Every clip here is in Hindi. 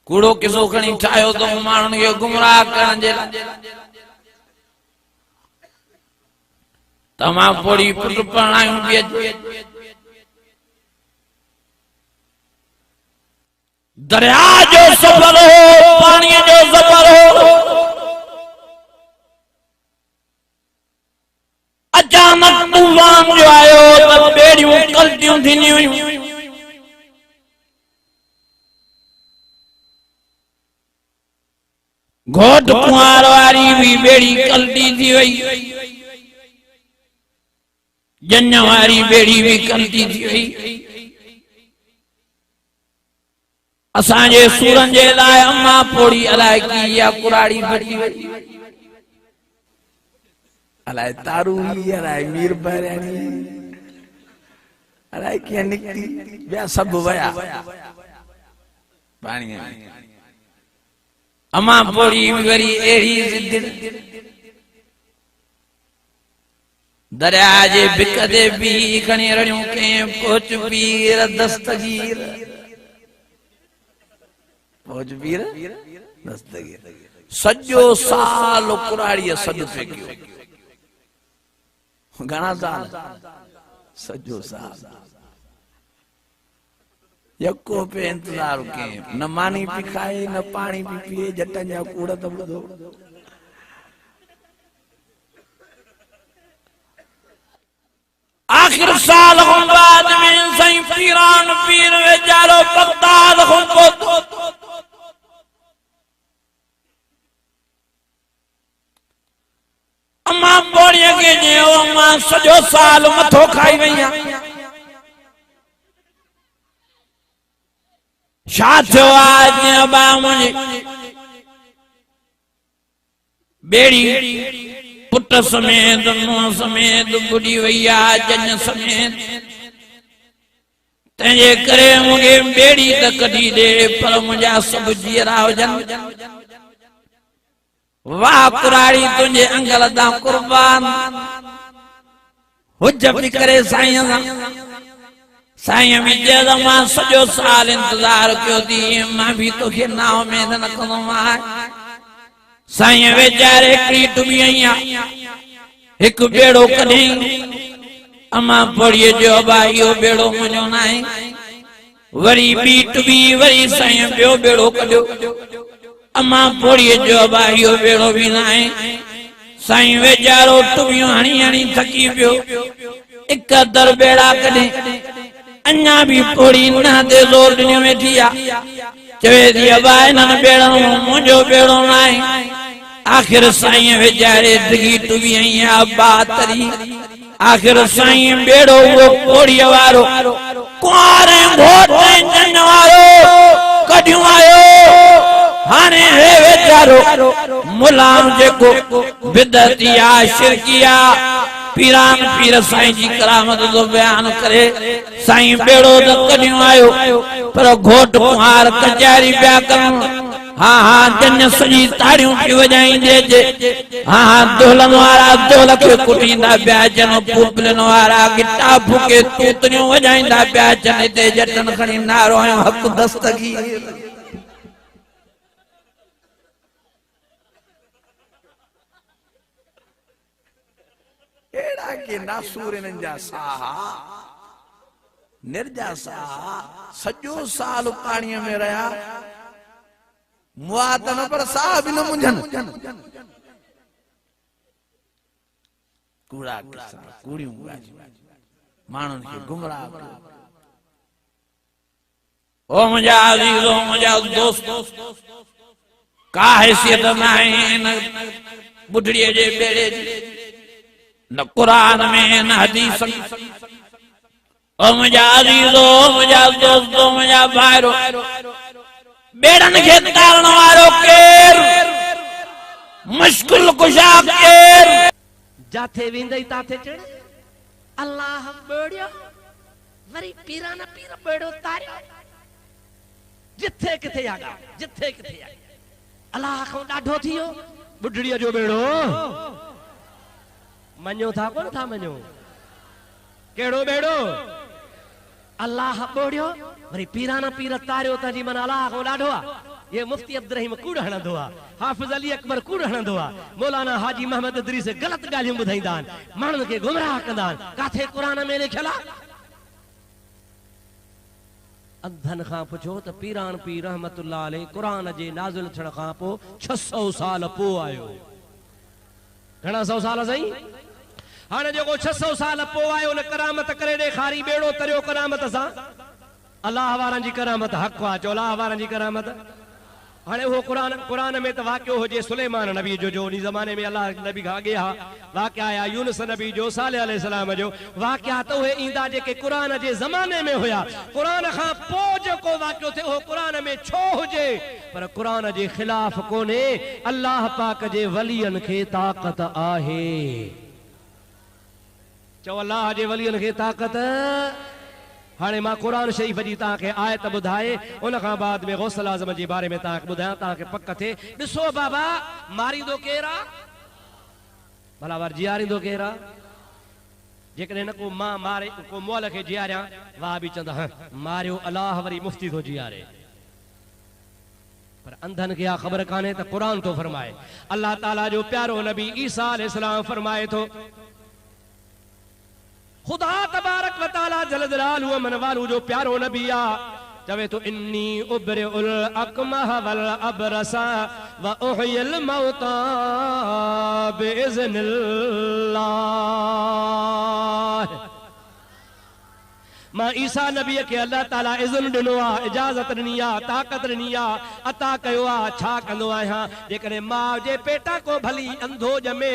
कूड़ो किसो खणी ठायो तो माण्हुनि खे गुमराह करण जे लाइ तमाम पोड़ी पुट पढ़ायूं भी दरिया जो सफर हो पानी जो सफर हो अचानक तूफान जो आयो तो बेड़ियों कल्टियूं थींदियूं हुयूं घोट कुंवार वारी भी बेड़ी कल्टी थी वई जन्य वारी बेड़ी भी कल्टी थी वई असांजे सूरन जे लाइ अम्मा पोड़ी अलाए की या कुराड़ी भटी वई अलाए तारू अलाए मीर बहरानी अलाए कीअं निकती ॿिया सभु वया पाणी अम्मा पोड़ी वरी अहिड़ी ज़िद दरिया जे बिक ते भी खणी रड़ियूं कई पोच पीर दस्तगीर पोच पीर दस्तगीर सॼो साल कुराड़ीअ सॾु फेकियो घणा साल सॼो साल यको पे इंतजार के न मानी पी खाए न पानी पी पिए जटन जा कूड़ तो ॿुधो आखिर साल खां बाद में सही पीरान पीर वेचारो बगदाद खां पहुतो अम्मा पोड़ीअ खे चयो अम्मा सॼो साल मथो खाई वई आहियां छा थियो आहे अबा मुंहिंजी बेड़ी पुट समेत नुंहुं समेत बुॾी वई आहे जन समेत तंहिंजे करे मूंखे बेड़ी त कढी ॾे पर मुंहिंजा सभु जीअरा हुजनि वाह कुराड़ी तुंहिंजे अंगल तां कुर्बान हुज बि करे साईं साईं भी जद मां सॼो साल इंतजार कयो थी मां भी तोखे ना उमेद न कंदोमांइ साईं वेचारे हिकिड़ी टुॿी आईं हिकु बेड़ो कढई अम्मा पोड़ीअ जो अबा इहो बेड़ो मुंहिंजो न आहे वरी ॿी टुॿी वरी साईं ॿियो बेड़ो कढियो अम्मा पोड़ीअ जो अबा इहो बेड़ो बि न आहे साईं वेचारो टुॿियूं हणी हणी थकी पियो हिकु दर बेड़ा कढे अन्या भी पोड़ी ना दे जोर ॾिनी वेठी आहे चवे थी अबा इन्हनि बेड़ो मुंहिंजो बेड़ो न आहे आखिर साईं वेचारे डिगी टुॿी आई अबा तरी आखिर साईं बेड़ो वो पोड़ीअ वारो कुंवारे घोट जन वारो कढियूं आयो हाणे हे वेचारो मुलाम जेको बिदतिया शिरकिया पीरान पीर साईं जी करामत जो बयान करे साईं बेड़ो तो कढियूं आयो पर घोट कुंवार कचहरी पिया करण हाँ हाँ जन सॼी ताड़ियूं पई वॼाईंदे जे हाँ हाँ दोलन वारा दोल खे कुटींदा पिया अचनि पुपलिन वारा गिटा फूके तूतरियूं वॼाईंदा पिया अचनि हिते जटन खणी नारो हक़ दस्तगीर एड़ा के नासूर इनजा साहा निर्जा साहा सॼो साल पाणीअ में रहा मुआतन पर साह भी न मुंझन कूड़ा कूड़ियूं माण्हुनि खे गुमराह ओ मुंहिंजा अज़ीज़ ओ मुंहिंजा दोस्त का हैसियत न आहे इन बुढ़ड़ीअ जे बेड़े जी न कुरान में न हदीस ओ मुंहिंजा अज़ीज़ो मुंहिंजा दोस्तो मुंहिंजा भाइरो बेड़न खे तारण वारो केर मुश्किल कुशा केर जाथे वेंदई ताथे चढ़ अल्लाह बेड़ियो वरी पीराना पीर बेड़ो तारियो जिथे किथे आगा जिथे किथे अल्लाह को ॾाढो थियो बुढ़ड़ीअ जो बेड़ो मञो था कोन था मञो केड़ो बेड़ो अल्लाह बोड़ियो वरी पीराना पीर तारियो त जी मन अल्लाह को ॾाढो आ। ये मुफ्ती अब्दुल रहीम कूड़ हणंदो आ, हाफिज अली अकबर कूड़ हणंदो आ, मौलाना हाजी मोहम्मद इदरीस गलत ॻाल्हियूं ॿुधाईंदा आहिनि, माण्हुनि खे गुमराह कंदा आहिनि। काथे क़ुरान में लिखियल आ? अंधन खां पुछो त पीरान पीर रहमतुल्लाह अलैह क़ुरान जे नाज़िल थियण खां पोइ 600 साल पोइ आयो। घणा 100 साल सही? हाणे जेको 600 साल पोइ आयो न करामत करे ॾेखारी, बेड़ो तरियो करामत सां। अल्लाह वारनि जी करामत हक़ आहे, चो अल्लाह वारनि जी करामत। हाणे वो कुरान में तो वाक़ियो हो जे सुलेमान नबी जो उन ज़माने में अल्लाह नबी खां अॻे हा वाक़िया आया, यूनुस नबी जो, सालेह अलैहिस्सलाम जो वाक़िया तो उहे ईंदा जेके कुरान जे ज़माने में हुया। कुरान खां पोइ जेको वाक़ियो थियो हो कुरान में छो हुजे, पर कुरान जे ख़िलाफ़ कोन्हे। अल्लाह पाक जे वलियन खे ताक़त आहे। चो अल्लाह जे वलियन खे ताक़त। हाणे मां कुरान शरीफ़ जी तव्हांखे आयत ॿुधाए उन खां बाद में गौसल आज़म जे बारे में तव्हांखे ॿुधायां, तव्हांखे पक थिए। ॾिसो बाबा, मारींदो केरु आहे? भला वार जीआरींदो केरु आहे? जेकॾहिं न को मां मारे को मोल खे जीआरियां, वाह बि चवंदा मारियो अलाह, वरी मुफ्ती थो जीआरे। पर अंधन खे ख़बर कान्हे त क़ुरान थो फरमाए। अल्लाह ताला जो प्यारो नबी ईसा अलैहिस्सलाम फरमाए थो, खुदा तबारक व तआला जल जलालहु मन वालू जो प्यारो नबी आ, चवे तो इन्नी उब्रिउल अकमह वल अबरसा व उहियल मौता बिइज़्निल्लाह। मां ईसा नबी के अल्लाह ताला इज़्न ॾिनो आ, इजाज़त ॾिनी आ, ताक़त ॾिनी आ, अता कयो आ। छा कंदो आहियां? जेकॾहिं मां जे पेटा को भली अंधो ॼमे,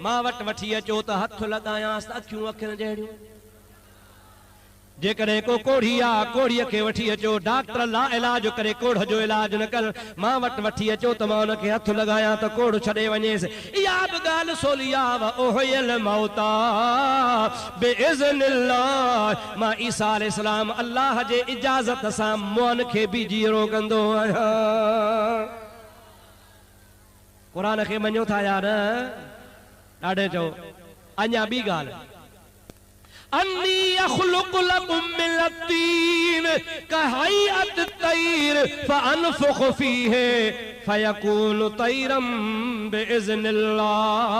मां वटि वठी अचो त हथ लॻायांसि त अखियूं अखियुनि जहिड़ियूं। जेकॾहिं को कोढ़ी आ, कोढ़ीअ खे वठी अचो, डॉक्टर ला इलाज करे कोढ़ जो इलाज न कर, मां वटि वठी अचो त मां उनखे हथ लॻायां त कोढ़ छॾे वञेसि। इहा बि ॻाल्हि सोली आ। व उहियल मौता बिइज़्निल्लाह। मां ईसा अलैहिस्सलाम अल्लाह जे इजाज़त सां मुअन खे बि जीरो कंदो आहियां। क़ुरान खे मञो था यार? ॾाढे चओ। अञा ॿी ॻाल्हि, अन्नी अख़्लुक़ु लकुम मिनत तीन कहैअत तैर फअनफुख़ु फ़ीहि फयकूनु तैरम बिइज़्निल्लाह।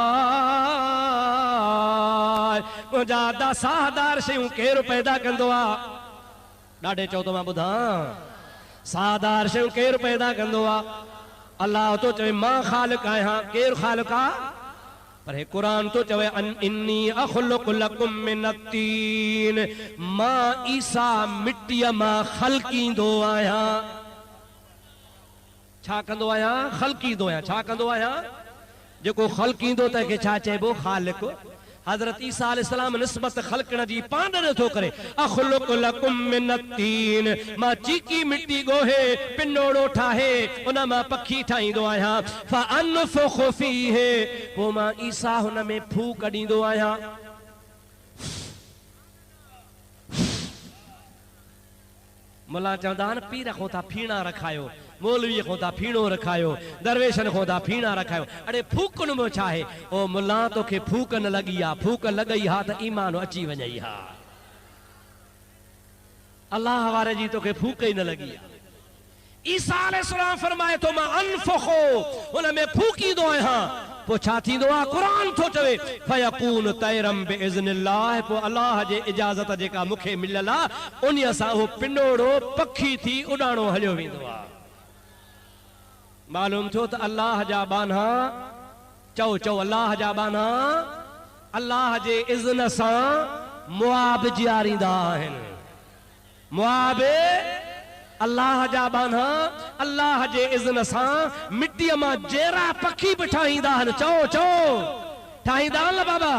मुंहिंजा साहदार शयूं केरु पैदा कंदो आहे? ॾाढे चओ त मां ॿुधां। साहदार शयूं केरु पैदा कंदो आहे? अल्लाह तो चवे मां ख़ालिक़ आहियां। केरु ख़ालिक़ आहे? पर हे कुरान तो चवे इन्नी अख़्लुक़ु लकुम मिनत तीन, मां ईसा मिट्टीअ मां ख़ल्क़ींदो आहियां। छा कंदो आहियां? ख़ल्क़ींदो आहियां। छा कंदो आहियां? जेको ख़ल्क़ींदो त के छा चइबो? ख़ालिक़। हज़रत ईसा अलैहिस्सलाम निस्बत ख़ल्क़ण जी पाण नथो करे। अख़्लुक़ु लकुम मिनत तीन, मां चीकी मिट्टी ॻोहे पिनोड़ो ठाहे उन मां पखी ठाहींदो आहियां। फअनफुख़ु फ़ीहि, पोइ मां ईसा हुन में फूक ॾींदो आहियां। मुला चवंदा आहिनि पीर खां था फीणा रखायो, मौलवीअ खां था फीणो रखायो, दरवेशन खां था फीणा रखायो। अड़े फूकनि में छा आहे? ओ मुला तोखे फूक न लॻी आहे, फूक लॻई हा त ईमान अची वञई हा। अल्लाह वारे जी तोखे फूक ई न लॻी आहे। ईसा अलैहिस्सलाम फरमाए थो मां अनफुख़ु, हुन में फूकींदो आहियां। पोइ छा थींदो आहे? क़ुरान थो चवे फयकून तैरम बिइज़्निल्लाह। पोइ अल्लाह जे इजाज़त जेका मूंखे मिलियल आहे उन्हीअ सां उहो पिनोड़ो पखी थी उॾाणो हलियो वेंदो आहे। मालूम थियो त अल्लाह जा बाना, चओ चओ अल्लाह जा बाना अल्लाह जे इज़्न सां मुआब जीआरींदा आहिनि। मुआब अल्लाह जा बाना अल्लाह जे इज़्न सां मिट्टीअ मां जहिड़ा पखी बि ठाहींदा आहिनि। चओ चओ ठाहींदा आहिनि बाबा।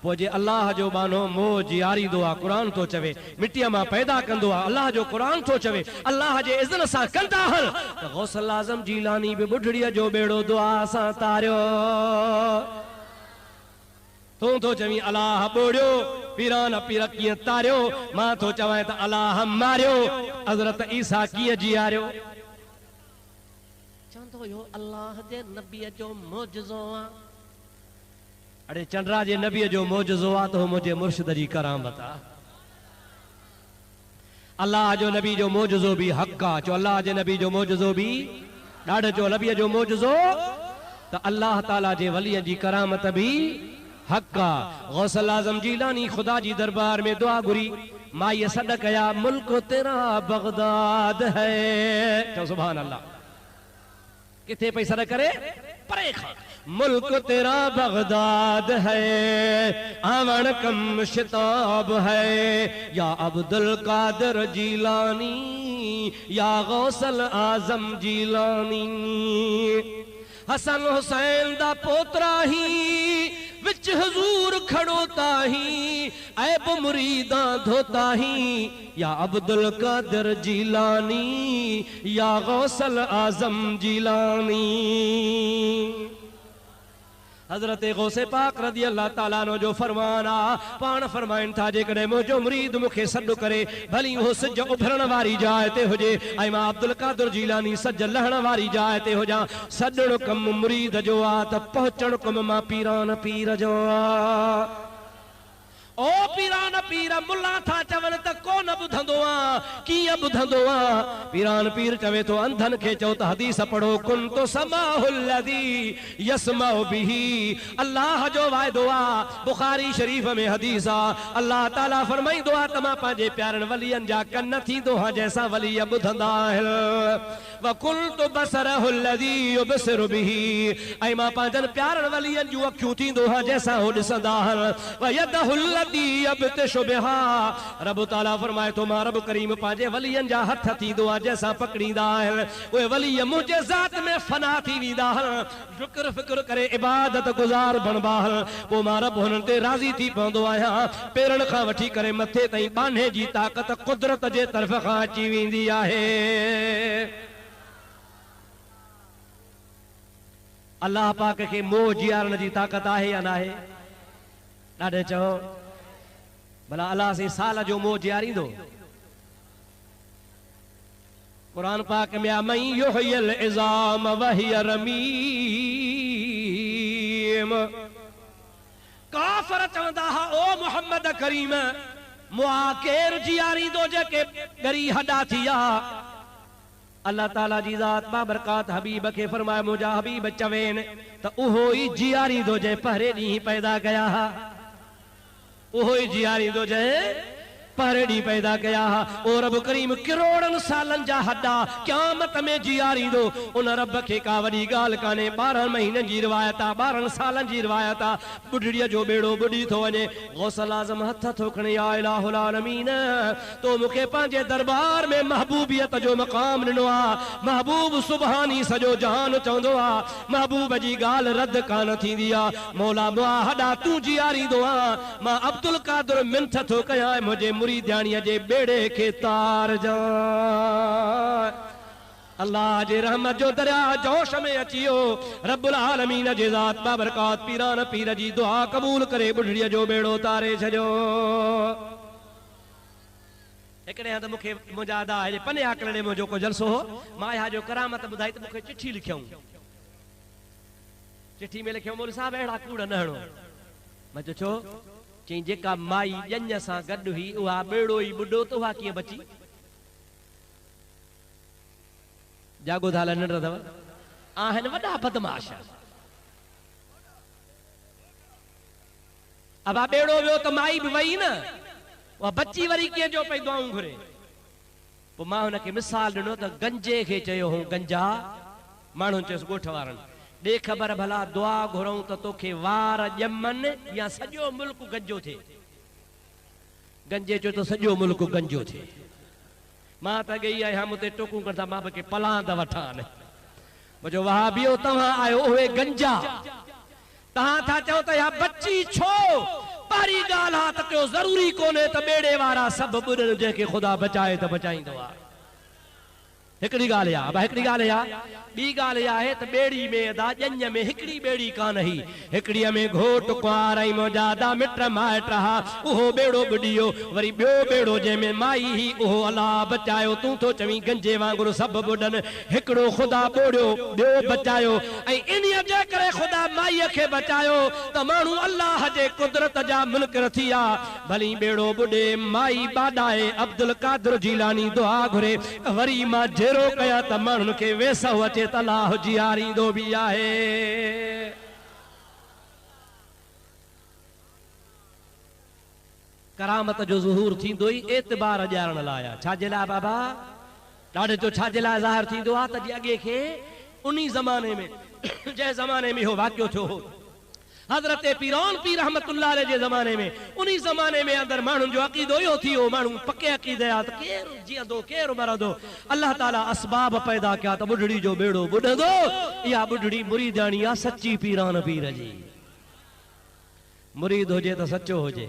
पोइ जे अल्लाह जो बानो मोह जीआरींदो आहे, क़ुरान थो चवे मिट्टीअ मां पैदा कंदो आहे। अल्लाह जो क़ुरान थो चवे अल्लाह जे इज़्न सां कंदा आहिनि। त गौसल आज़म जीलानी बि ॿुढड़ीअ जो बेड़ो दुआ सां तारियो। तूं तो चवी अलाह ॿोड़ियो, पीरान पीर कीअं तारियो। मां तो चवां त अलाह मारियो, हज़रत ईसा कीअं जीआरियो। चवंदो हुयो अल्लाह जे नबीअ जो मौजज़ो आहे। अड़े चंड्रा जे नबीअ जो मौजज़ो आहे त हो मुंहिंजे मुर्शिद जी करामत आहे। अल्लाह जो नबी जो मोजज़ो भी हक़ आहे। चो अल्लाह जे नबी जो मोजज़ो भी ॾाढो। चो नबीअ जो मोजज़ो त अल्लाह ताला जे वलीअ जी करामत भी हक़ आहे। गौसल आज़म जीलानी ख़ुदा जी दरबार में दुआ घुरी, माईअ सॾ कया, मुल्क तेरा बगदाद है। चओ सुभान अल्लाह। किथे पई सॾ करे? परे खां। मुल्क तेरा बगदाद है, आवन कम शिताब है, या अब्दुल कादिर जीलानी, या गौसल आजम जीलानी। हसन हुसैन दा पोतरा ही विच हजूर खड़ोता ही, ऐब मुरीदा धोता ही, या अब्दुल कादिर जीलानी, या गौसल आजम जीलानी। हजरत गौसे पाक रज़ी अल्लाह ताला अन्हु जो फरमान आ, पाण फरमाइन था, जेकॾहिं मुंहिंजो मुरीद मूंखे सॾु करे, भली उहो सिज उभरण वारी जाइ ते हुजे, ऐं मां अब्दुल कादिर जीलानी सज लहण वारी जाइ ते हुजां, सॾणु कमु मुरीद जो आ त पहुचणु कमु मां पीरान पीर जो आ। ओ पीरान पीर मुल्ला था चवनि त कोन ॿुधंदो आ, कीअं ॿुधंदो आ? पीरान पीर चवे थो, अंधनि खे चओ त हदीस पढ़ो, कुन तो समाहुल लज़ी यसमाउ बिही। अल्लाह जो वाइदो आ, बुखारी शरीफ में हदीस आ, अल्लाह ताला फरमाईंदो आ त मां पंहिंजे प्यारनि वलियनि जा कन थींदो हा जंहिंसां वली ॿुधंदा आहिनि। वकुल तो बसरहुल लज़ी युबसिरु बिही, ऐं मां पंहिंजनि प्यारनि वलियनि जूं अखियूं थींदो हा जंहिंसां हो ॾिसंदा आहिनि। वयदहुल रब ताला फरमाए थो, मां रब करीम पंहिंजे वलियनि जा हथ थींदो आहे जंहिंसां पकड़ींदा आहिनि। उहे वली मुंहिंजे ज़ात में फना थी वेंदा आहिनि, फ़िक्र फ़िक्र करे इबादत गुज़ार बणबा आहिनि। पोइ मां रब हुननि ते राज़ी थी पवंदो आहियां। पेरनि खां वठी करे मथे ताईं बाने जी ताक़त कुदरत जे तरफ़ खां अची वेंदी आहे। अल्लाह पाक खे मोह जीआरण जी ताक़त आहे या न आहे? ॾाढे चओ भला अल्लाह से साल जो मोह जीआरींदो? कुरान पाक में मई युहयल इज़ाम वहिय रमीम। काफ़िर चवंदा हा, ओ मुहम्मद करीम, मुआ केर जीआरींदो जेके ॻरी हॾा थी विया? अल्लाह ताला जी ज़ात बाबरकात हबीब खे फरमाए, मुंहिंजा हबीब चवेन त उहो ई जीआरींदो जंहिं पहिरें ॾींहुं पैदा कया हा, उहो ई जीआरींदो जंहिं पहिरें ॾींहुं पैदा कया हा। ओ रब करीम करोड़नि सालनि जा हॾा क़यामत में जीआरींदो। उन रब खे का वॾी ॻाल्हि कान्हे। 12 महीननि जी रिवायत आहे, 12 सालनि जी रिवायत आहे। बुढ़ड़ीअ जो बेड़ो बुॾी थो वञे, गौसल आज़म हथ थो खणे, या इलाहुल आलमीन, तो मूंखे पंहिंजे दरबार में महबूबियत जो मक़ाम ॾिनो आहे। महबूब सुबहानी सॼो जहान चवंदो आहे, महबूब जी ॻाल्हि रद्द कान थींदी आहे। मौला मुआ हॾा तूं जीआरींदो आहे, मां अब्दुल कादिर मिंथ थो कयां, मुंहिंजे मुरीदाणीअ जे बेड़े खे तार जा। अल्लाह जे रहमत जो दरिया जोश में अची वियो। रब्बुल आलमीन जे ज़ात बाबरकात पीरान पीर जी दुआ क़बूल करे बुढ़ड़ीअ जो बेड़ो तारे छॾियो। हिकिड़े हंधि मूंखे मुंहिंजा अदा आहे पने आकड़े मुंहिंजो को जलसो हो, मां इहा जो करामत ॿुधाई त मूंखे चिठी लिखियऊं। चिठी में लिखियो, मोल साहब अहिड़ा कूड़ न हणो। मां चयो छो? चई जेका माई ॼञ सां गॾु हुई उहा बेड़ो ई ॿुॾो त उहा कीअं बची? जागो धाल नंढ अथव, आहिनि वॾा बदमाश। अब बेड़ो वियो त माई बि वई न, उहा बची वरी कीअं जो पई दुआऊं घुरे। पोइ मां हुनखे मिसाल ॾिनो त गंजे खे चयो हो गंजा। माण्हू चयोसि ॻोठ वारनि, ॾे ख़बर भला दुआ घुरऊं त तोखे वार ॼमनि या सॼो मुल्क गंजो थिए। गंजे चयो त सॼो मुल्क गंजो थिए। मां त गई आहियां, मूं ते टोकूं कंदा, मां बि पलांद वठां न। मुंहिंजो वहाबियो तव्हां आयो उहे गंजा, तव्हां था चओ त इहा बची छो? पहिरीं ॻाल्हि आहे त कयो ज़रूरी कोन्हे त ॿेड़े वारा सभु ॿुॾनि, जंहिंखे ख़ुदा बचाए त बचाईंदो आहे। हिकिड़ी ॻाल्हि आहे, हिकिड़ी ॻाल्हि आहे। ॿी ॻाल्हि इहा आहे त ॿेड़ी में अदा ॼञ में हिकिड़ी ॿेड़ी कान हुई, हिकिड़ीअ में घोट कुंवार ऐं मुंहिंजा अदा मिट माइट हा, उहो ॿेड़ो ॿुॾी वियो। वरी ॿियो ॿेड़ो जंहिंमें माई ही, उहो अलाह बचायो। तूं थो चवीं गंजे वांगुरु सभु ॿुॾनि, हिकिड़ो ख़ुदा ॿोड़ियो, ॿियो बचायो। ऐं इन्हीअ जे करे ख़ुदा माई के बचायो त मानू अल्लाह जे कुदरत जा मुनकर थिया भली बेड़ो बुडे माई बाडाए अब्दुल कादिर जीलानी दुआ घुरे वरी मां जेरो कया त मानन के वेसो अचे त अल्लाह जियारींदो भी आहे। करामत जो ज़ुहूर थींदो ई एतबार ॼाणण लाइ छाजे लाइ बाबा ॾाढे जो छाजे लाइ ज़ाहिर थींदो आहे त अॻे खे उन्हीं ज़माने में जंहिं ज़माने में हो वाक़ियो थियो हो हज़रत पीरान पीर रहमतुल्लाह अलैह जे ज़माने में उन्हीं ज़माने में अंदर माण्हुनि जो अक़ीदो इहो थी वियो माण्हू पके अक़ीदे जा त केरु जीअंदो केरु मरंदो अल्लाह ताला असबाब पैदा कया त ॿुढड़ी जो बेड़ो ॿुॾंदो इहा ॿुढड़ी मुरीदाणी आहे सच्ची पीरान पीर जी मुरीद हुजे त सचो हुजे